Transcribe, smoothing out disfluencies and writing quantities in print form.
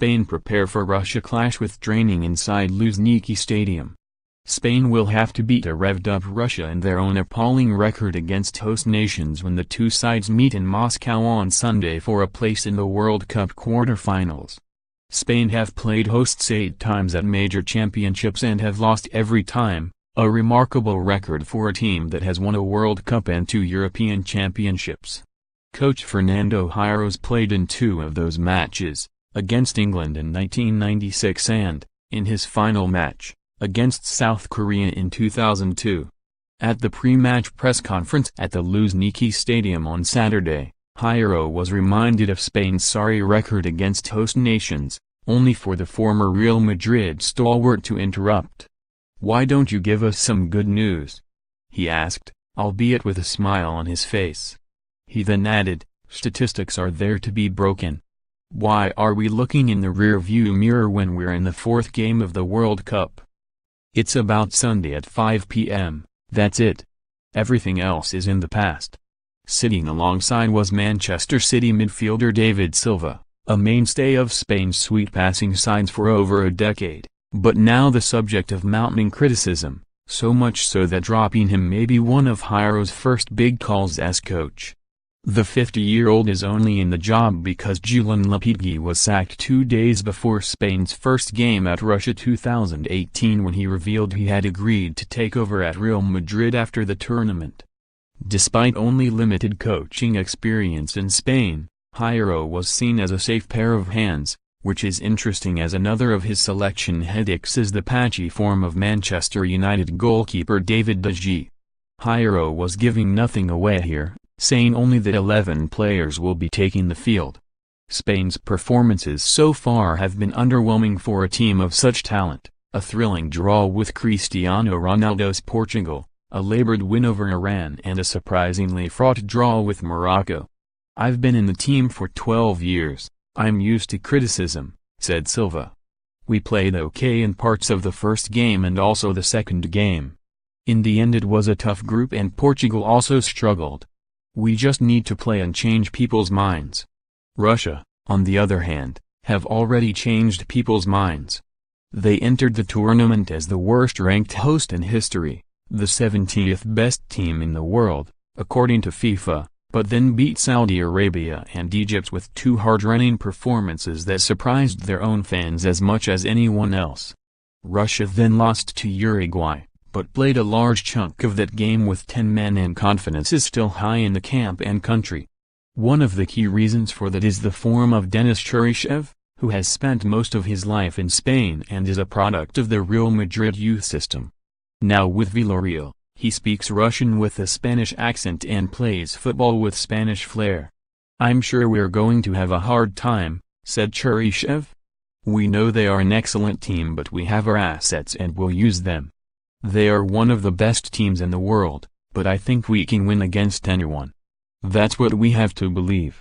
Spain prepare for Russia clash with training inside Luzhniki Stadium. Spain will have to beat a revved-up Russia in their own appalling record against host nations when the two sides meet in Moscow on Sunday for a place in the World Cup quarter-finals. Spain have played hosts 8 times at major championships and have lost every time, a remarkable record for a team that has won a World Cup and 2 European championships. Coach Fernando Hierro played in 2 of those matches, against England in 1996 and, in his final match, against South Korea in 2002. At the pre-match press conference at the Luzhniki Stadium on Saturday, Hierro was reminded of Spain's sorry record against host nations, only for the former Real Madrid stalwart to interrupt. "Why don't you give us some good news?" he asked, albeit with a smile on his face. He then added, "Statistics are there to be broken. Why are we looking in the rear-view mirror when we're in the 4th game of the World Cup? It's about Sunday at 5 p.m, that's it. Everything else is in the past." Sitting alongside was Manchester City midfielder David Silva, a mainstay of Spain's sweet passing sides for over a decade, but now the subject of mounting criticism, so much so that dropping him may be one of Hierro's first big calls as coach. The 50-year-old is only in the job because Julen Lopetegui was sacked 2 days before Spain's first game at Russia 2018 when he revealed he had agreed to take over at Real Madrid after the tournament. Despite only limited coaching experience in Spain, Hierro was seen as a safe pair of hands, which is interesting as another of his selection headaches is the patchy form of Manchester United goalkeeper David de Gea. Hierro was giving nothing away here, saying only that 11 players will be taking the field. Spain's performances so far have been underwhelming for a team of such talent, a thrilling draw with Cristiano Ronaldo's Portugal, a labored win over Iran and a surprisingly fraught draw with Morocco. "I've been in the team for 12 years, I'm used to criticism," said Silva. "We played okay in parts of the first game and also the second game. In the end it was a tough group and Portugal also struggled. We just need to play and change people's minds." Russia, on the other hand, have already changed people's minds. They entered the tournament as the worst-ranked host in history, the 70th best team in the world, according to FIFA, but then beat Saudi Arabia and Egypt with 2 hard-running performances that surprised their own fans as much as anyone else. Russia then lost to Uruguay, but played a large chunk of that game with 10 men and confidence is still high in the camp and country. One of the key reasons for that is the form of Denis Cheryshev, who has spent most of his life in Spain and is a product of the Real Madrid youth system. Now with Villarreal, he speaks Russian with a Spanish accent and plays football with Spanish flair. "I'm sure we're going to have a hard time," said Cheryshev. "We know they are an excellent team but we have our assets and we'll use them. They are one of the best teams in the world, but I think we can win against anyone. That's what we have to believe."